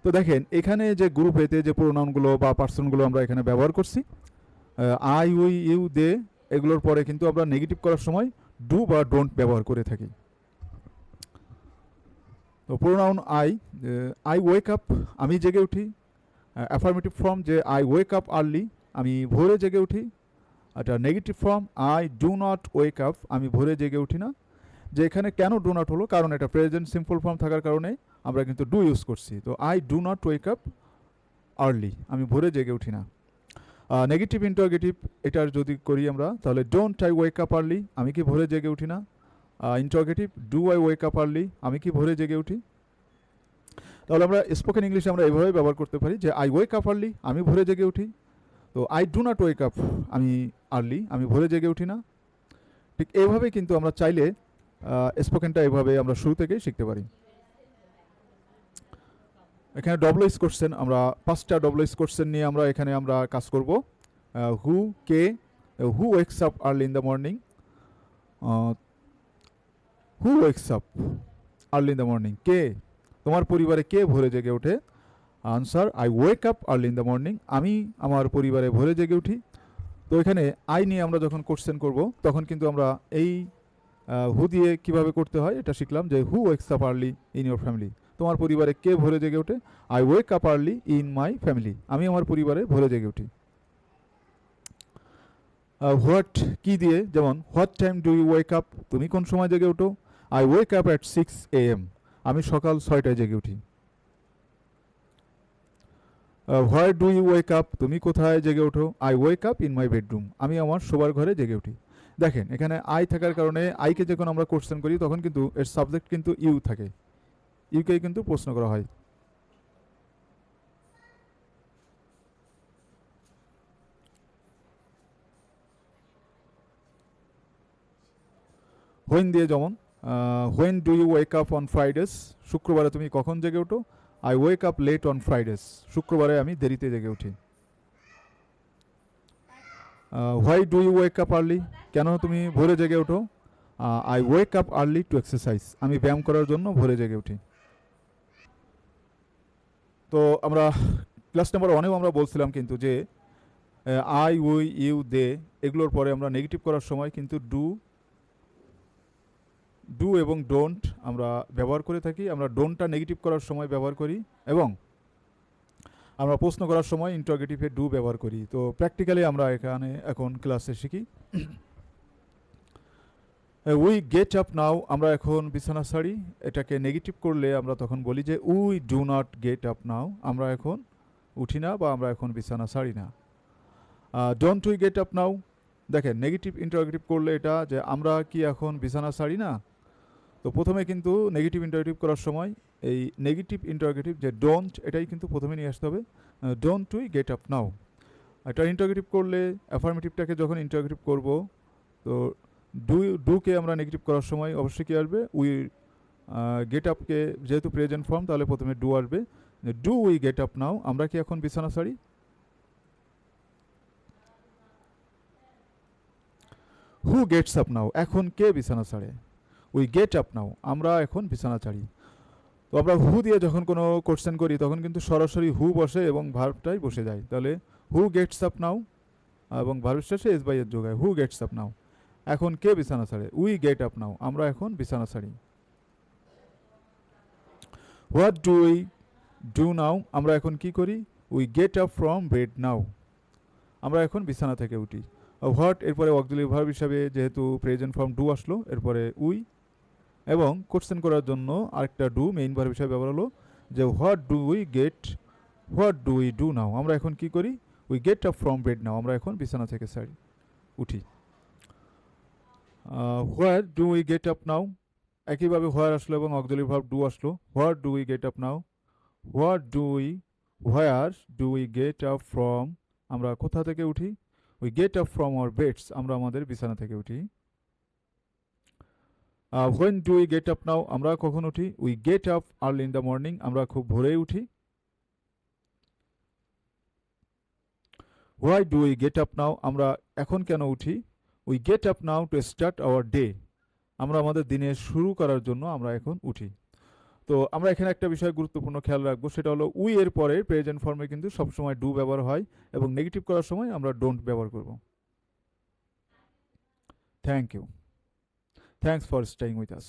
তো দেখেন এখানে যে গ্রুপ এতে যে প্রোনাউনগুলো বা পার্সনগুলো আমরা এখানে ব্যবহার করছি, আই, উই, ইউ, দে, এগুলোর পরে কিন্তু আমরা নেগেটিভ করার সময় ডু বা ডোন্ট ব্যবহার করে থাকি। তো প্রোনাউন আই ওয়েক আপ, আমি জেগে উঠি। অ্যাফার্মেটিভ ফর্ম যে আই ওয়েক আপ আর্লি, আমি ভোরে জেগে উঠি। এটা negative form I do not wake up, আমি ভোরে জেগে উঠি না। যে এখানে কেন ডু নট হলো, কারণ এটা প্রেজেন্ট সিম্পল ফর্ম থাকার কারণে আমরা কিন্তু ডু ইউজ করছি। তো I do not ওয়েক up early, আমি ভোরে জেগে উঠি না। নেগেটিভ ইন্টারোগেটিভ এটার যদি করি আমরা, তাহলে don't I wake up early, আমি কি ভোরে জেগে উঠি না। Interrogative do I wake up early, আমি কি ভোরে জেগে উঠি। তাহলে আমরা স্পোকেন ইংলিশে আমরা এভাবে ব্যবহার করতে পারি যে আই ওয়েক আপ আর্লি, আমি ভোরে জেগে উঠি। তো I do not wake up, আমি আর্লি, আমি ভোরে জেগে উঠি না। ঠিক এইভাবে কিন্তু আমরা চাইলে স্পোকেনটা এভাবে আমরা শুরু থেকেই শিখতে পারি। এখানে ডব্লিউএস কোশ্চেন, আমরা 5টা ডব্লিউএস কোশ্চেন নিয়ে আমরা এখানে আমরা কাজ করব। হু, কে, who wakes up early in the morning, who wakes up early in the morning, কে, তোমার পরিবারে কে ভোরে জেগে ওঠে। Answer I wake up early in the morning, আমি আমার পরিবারে ভোরে জেগে উঠি। তো এখানে আই নিয়ে আমরা যখন কোশ্চেন করব তখন কিন্তু আমরা এই হু দিয়ে কিভাবে করতে হয় এটা শিখলাম, যে who wakes up early in your family, তোমার পরিবারে কে ভোরে জেগে ওঠে। I wake up early in my family, আমি আমার পরিবারে ভোরে জেগে উঠি। হোয়াট কি দিয়ে, যেমন what time do you wake up, তুমি কোন সময় জেগে ওঠো। I wake up at 6 AM, আমি সকাল 6টায় জেগে উঠি। Where do you wake up, তুমি কোথায় জেগে ওঠো। I wake up in my bedroom, আমি আমার শোবার ঘরে জেগে উঠি। দেখেন এখানে আই থাকার কারণে আইকে যখন আমরা কোশ্চেন করি তখন কিন্তু এর সাবজেক্ট কিন্তু ইউ থাকে, ইউকে কিন্তু প্রশ্ন করা হয়। হোয়েন দিয়ে যেমন when do you wake up on Fridays, শুক্রবারে তুমি কখন জেগে ওঠো। I wake up late on Fridays, শুক্রবারে আমি দেরিতে জেগে উঠি। Why do you wake up early, কেন তুমি ভোরে জেগে ওঠো। I wake up early to exercise, আমি ব্যায়াম করার জন্য ভোরে জেগে উঠি। তো আমরা ক্লাস নাম্বার 1-এও আমরা বলছিলাম কিন্তু যে আই, উই, ইউ, দে, এগুলোর পরে আমরা নেগেটিভ করার সময় কিন্তু ডু এবং ডোন্ট আমরা ব্যবহার করে থাকি। আমরা ডোন্টটা নেগেটিভ করার সময় ব্যবহার করি এবং আমরা প্রশ্ন করার সময় ইন্টারোগেটিভে ডু ব্যবহার করি। তো প্র্যাকটিক্যালি আমরা এখানে এখন ক্লাসে শিখি। উই গেট আপ নাও, আমরা এখন বিছানা ছাড়ি, এটাকে নেগেটিভ করলে আমরা তখন বলি যে we do not get up নাও, আমরা এখন উঠি না বা আমরা এখন বিছানা ছাড়ি না। ডোন্ট উই গেট আপ নাও, দেখেন নেগেটিভ ইন্টারোগেটিভ করলে এটা যে আমরা কি এখন বিছানা ছাড়ি না। তো প্রথমে কিন্তু নেগেটিভ ইন্টারোগেটিভ করার সময় এই নেগেটিভ ইন্টারোগেটিভ যে ডোন্ট, এটাই কিন্তু প্রথমে নিয়ে আসতে হবে। ডোন্ট উই গেট আপ নাও, এটা ইন্টারোগেটিভ করলে অ্যাফার্মেটিভটাকে যখন ইন্টারোগেটিভ করব, তো ডুকে আমরা নেগেটিভ করার সময় অবশ্যই কী আসবে, উই। গেট আপকে যেহেতু প্রেজেন্ট ফর্ম, তাহলে প্রথমে ডু আসবে। ডু উই গেট আপ নাও, আমরা কি এখন বিছানা ছাড়ি। হু গেটস আপ নাও, এখন কে বিছানা ছাড়ে। উই গেট আপ নাও, আমরা এখন বিছানা ছাড়ি। তো আমরা হু দিয়ে যখন কোনো কোশ্চেন করি তখন কিন্তু সরাসরি হু বসে এবং ভার্বটাই বসে যায়। তাহলে হু গেটস আপ নাও এবং ভার্বের শেষে এস বাই এর যোগ হয়, হু গেটস আপ নাও, এখন কে বিছানা ছাড়ে। উই গেট আপ নাও, আমরা এখন বিছানা ছাড়ি। What do we do now, আমরা এখন কি করি। We get up from bed now, আমরা এখন বিছানা থেকে উঠি। হোয়াট এরপরে অক্সিলারি ভার্ব হিসাবে যেহেতু প্রেজেন্ট ফর্ম ডু আসলো, এরপরে উই এবং কোশ্চেন করার জন্য আরেকটা ডু মেইন ভার্ব হিসাবে ব্যবহার হলো, যে what do we do now, আমরা এখন কি করি। We get up from bed now, আমরা এখন বিছানা থেকে উঠি। Where do we get up নাও, একইভাবে হোয়ার আসলো এবং অক্সিলারি ভার্ব ডু আসলো। Where do we get up now, where do we get up from, আমরা কোথা থেকে উঠি। We get up from our beds, আমরা আমাদের বিছানা থেকে উঠি। When do we get up নাও, আমরা কখন উঠি। We get up early in the morning, আমরা খুব ভোরে উঠি। Why do we get up নাও, আমরা এখন কেন উঠি। We get up now to start our day, আমরা আমাদের দিনের শুরু করার জন্য আমরা এখন উঠি। তো আমরা এখানে একটা বিষয় গুরুত্বপূর্ণ খেয়াল রাখবো, সেটা হলো উই এর পরে প্রেজেন্ট ফর্মে কিন্তু সবসময় ডু ব্যবহার হয় এবং নেগেটিভ করার সময় আমরা ডোন্ট ব্যবহার করব। Thank you. Thanks for staying with us.